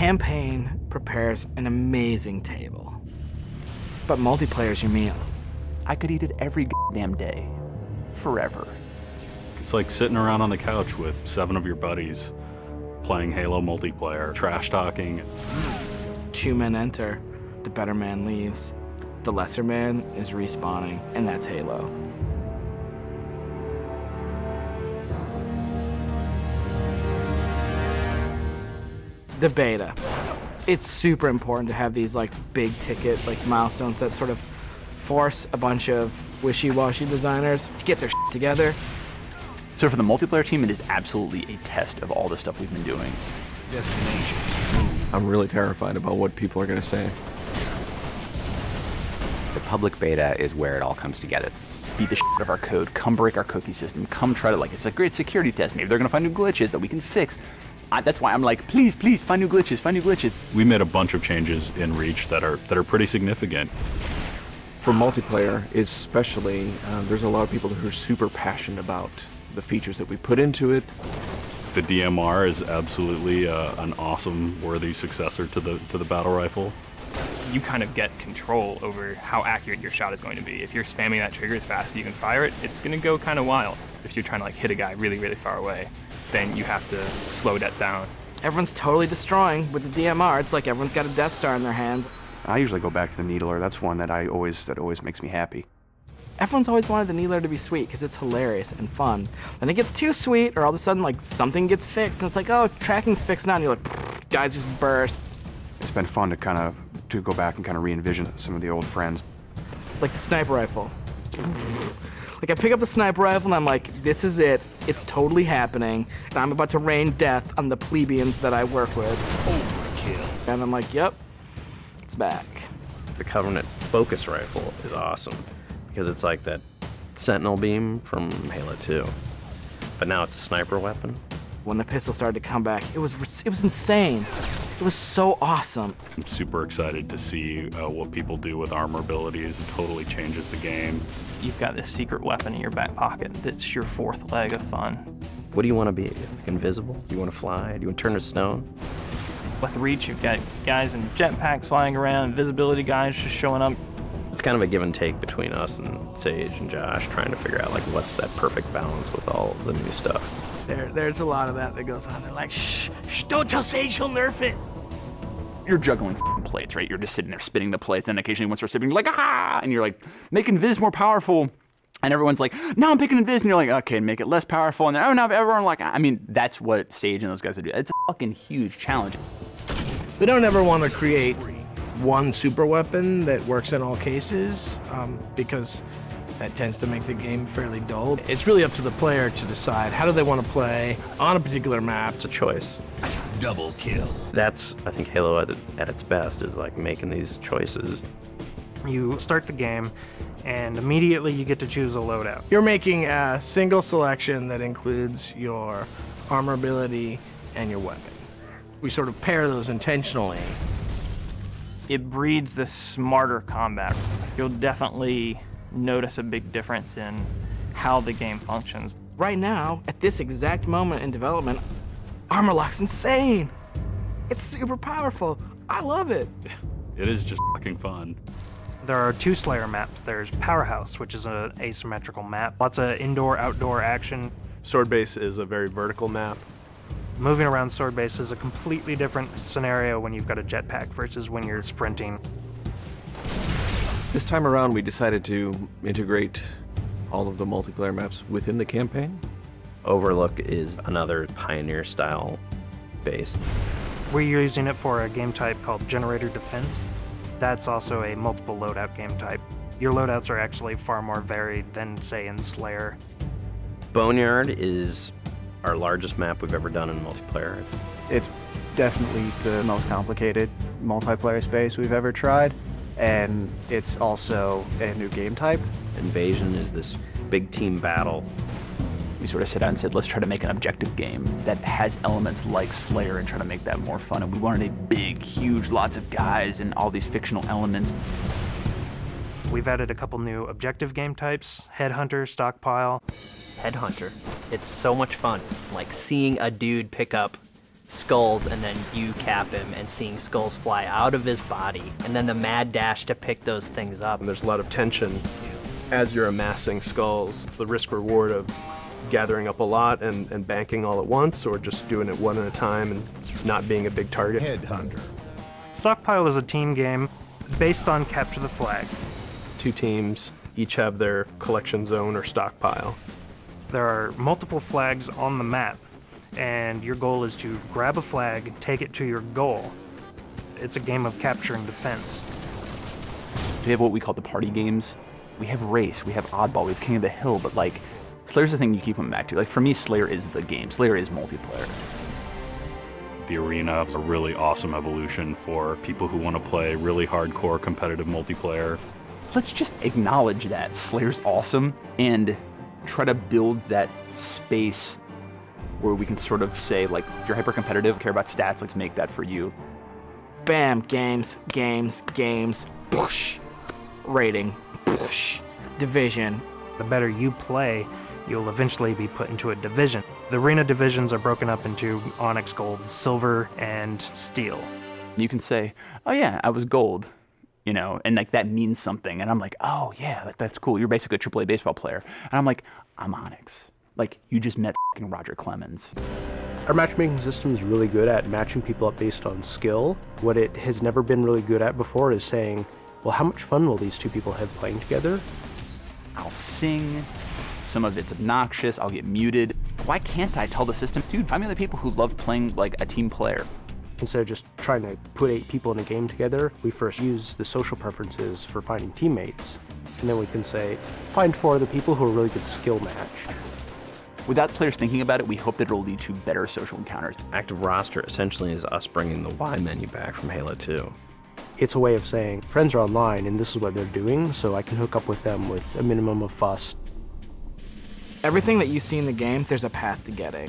campaign prepares an amazing table, but multiplayer is your meal. I could eat it every damn day, forever. It's like sitting around on the couch with 7 of your buddies, playing Halo multiplayer, trash talking. 2 men enter, the better man leaves. The lesser man is respawning, and that's Halo. The beta. It's super important to have these like big ticket like milestones that sort of force a bunch of wishy-washy designers to get their shit together. So for the multiplayer team, it is absolutely a test of all the stuff we've been doing. Destination. I'm really terrified about what people are going to say. The public beta is where it all comes together. Beat the shit out of our code, come break our cookie system, come try to, like, it's a great security test. Maybe they're going to find new glitches that we can fix. That's why I'm like, please, find new glitches, find new glitches. We made a bunch of changes in Reach that are pretty significant. For multiplayer, especially, there's a lot of people who are super passionate about the features that we put into it. The DMR is absolutely an awesome, worthy successor to the battle rifle. You kind of get control over how accurate your shot is going to be. If you're spamming that trigger as fast as you can fire it, it's going to go kind of wild. If you're trying to like hit a guy really, really far away, then you have to slow that down. Everyone's totally destroying with the DMR. It's like everyone's got a Death Star in their hands. I usually go back to the Needler. That's one that always makes me happy. Everyone's always wanted the Needler to be sweet because it's hilarious and fun. Then it gets too sweet, or all of a sudden like something gets fixed, and it's like, oh, tracking's fixed now, and you're like, guys just burst. It's been fun to go back and kind of re-envision some of the old friends. Like the sniper rifle. Like I pick up the sniper rifle and I'm like, this is it. It's totally happening. And I'm about to rain death on the plebeians that I work with. Overkill. And I'm like, yep, it's back. The Covenant focus rifle is awesome because it's like that Sentinel beam from Halo 2, but now it's a sniper weapon. When the pistol started to come back, it was insane. It was so awesome. I'm super excited to see what people do with armor abilities. It totally changes the game. You've got this secret weapon in your back pocket that's your 4th leg of fun. What do you want to be? Like invisible? Do you want to fly? Do you want to turn to stone? With Reach, you've got guys in jetpacks flying around, invisibility guys just showing up. It's kind of a give and take between us and Sage and Josh trying to figure out like what's that perfect balance with all the new stuff. There's a lot of that goes on. They're like, shh, don't tell Sage, he'll nerf it. You're juggling plates, right? You're just sitting there spinning the plates, and occasionally one starts spinning, you're like, ah! And you're like, make Invis more powerful. And everyone's like, no, I'm picking Invis. And you're like, okay, make it less powerful. And then, oh, now everyone like, I mean, that's what Sage and those guys do. It's a fucking huge challenge. We don't ever want to create one super weapon that works in all cases, because that tends to make the game fairly dull. It's really up to the player to decide how do they want to play on a particular map. It's a choice. Double kill. That's, I think, Halo at its best is like making these choices. You start the game, and immediately you get to choose a loadout. You're making a single selection that includes your armor ability and your weapon. We sort of pair those intentionally. It breeds this smarter combat. You'll definitely notice a big difference in how the game functions. Right now, at this exact moment in development, Armor Lock's insane. It's super powerful. I love it. It is just fucking fun. There are 2 Slayer maps. There's Powerhouse, which is an asymmetrical map. Lots of indoor-outdoor action. Sword Base is a very vertical map. Moving around Sword Base is a completely different scenario when you've got a jetpack versus when you're sprinting. This time around, we decided to integrate all of the multiplayer maps within the campaign. Overlook is another Pioneer-style base. We're using it for a game type called Generator Defense. That's also a multiple loadout game type. Your loadouts are actually far more varied than, say, in Slayer. Boneyard is our largest map we've ever done in multiplayer. It's definitely the most complicated multiplayer space we've ever tried, and it's also a new game type. Invasion is this big team battle. We sort of sat down and said, let's try to make an objective game that has elements like Slayer and try to make that more fun. And we wanted a big, huge, lots of guys and all these fictional elements. We've added a couple new objective game types, Headhunter, Stockpile. Headhunter. It's so much fun. Like seeing a dude pick up skulls and then you cap him and seeing skulls fly out of his body, and then the mad dash to pick those things up. And there's a lot of tension as you're amassing skulls. It's the risk reward of gathering up a lot and banking all at once, or just doing it one at a time and not being a big target. Headhunter. Stockpile is a team game based on capture the flag. 2 teams each have their collection zone or stockpile. There are multiple flags on the map, and your goal is to grab a flag, take it to your goal. It's a game of capture and defense. We have what we call the party games. We have Race, we have Oddball, we have King of the Hill, but like, Slayer's the thing you keep coming back to. Like, for me, Slayer is the game. Slayer is multiplayer. The arena is a really awesome evolution for people who want to play really hardcore competitive multiplayer. Let's just acknowledge that Slayer's awesome and try to build that space where we can sort of say, like, if you're hyper competitive, care about stats, let's make that for you. Bam, games, games, games, push. Rating, push. Division. The better you play, you'll eventually be put into a division. The arena divisions are broken up into Onyx, Gold, Silver, and Steel. You can say, oh yeah, I was Gold, you know, and like that means something. And I'm like, oh yeah, that's cool. You're basically a AAA baseball player. And I'm like, I'm Onyx. Like, you just met f***ing Roger Clemens. Our matchmaking system is really good at matching people up based on skill. What it has never been really good at before is saying, well, how much fun will these 2 people have playing together? I'll sing. Some of it's obnoxious. I'll get muted. Why can't I tell the system, dude, find me the people who love playing like a team player? Instead of just trying to put 8 people in a game together, we first use the social preferences for finding teammates. And then we can say, find 4 of the people who are really good skill match. Without players thinking about it, we hope that it'll lead to better social encounters. Active roster essentially is us bringing the Y menu back from Halo 2. It's a way of saying, friends are online and this is what they're doing, so I can hook up with them with a minimum of fuss. Everything that you see in the game, there's a path to getting.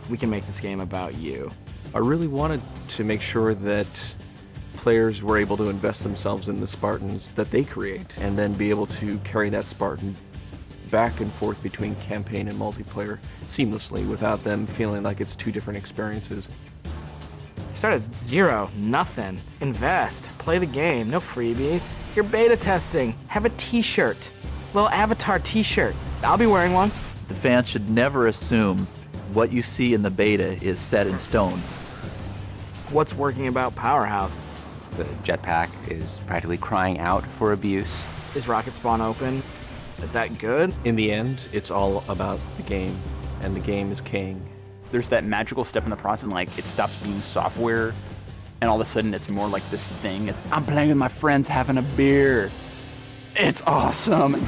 We can make this game about you. I really wanted to make sure that players were able to invest themselves in the Spartans that they create, and then be able to carry that Spartan back and forth between campaign and multiplayer seamlessly without them feeling like it's 2 different experiences. Start at 0, nothing. Invest, play the game, no freebies. You're beta testing, have a t-shirt. Little avatar t-shirt. I'll be wearing one. The fans should never assume what you see in the beta is set in stone. What's working about Powerhouse? The jetpack is practically crying out for abuse. Is Rocket Spawn open? Is that good? In the end, it's all about the game, and the game is king. There's that magical step in the process, like it stops being software, and all of a sudden it's more like this thing. I'm playing with my friends having a beer. It's awesome.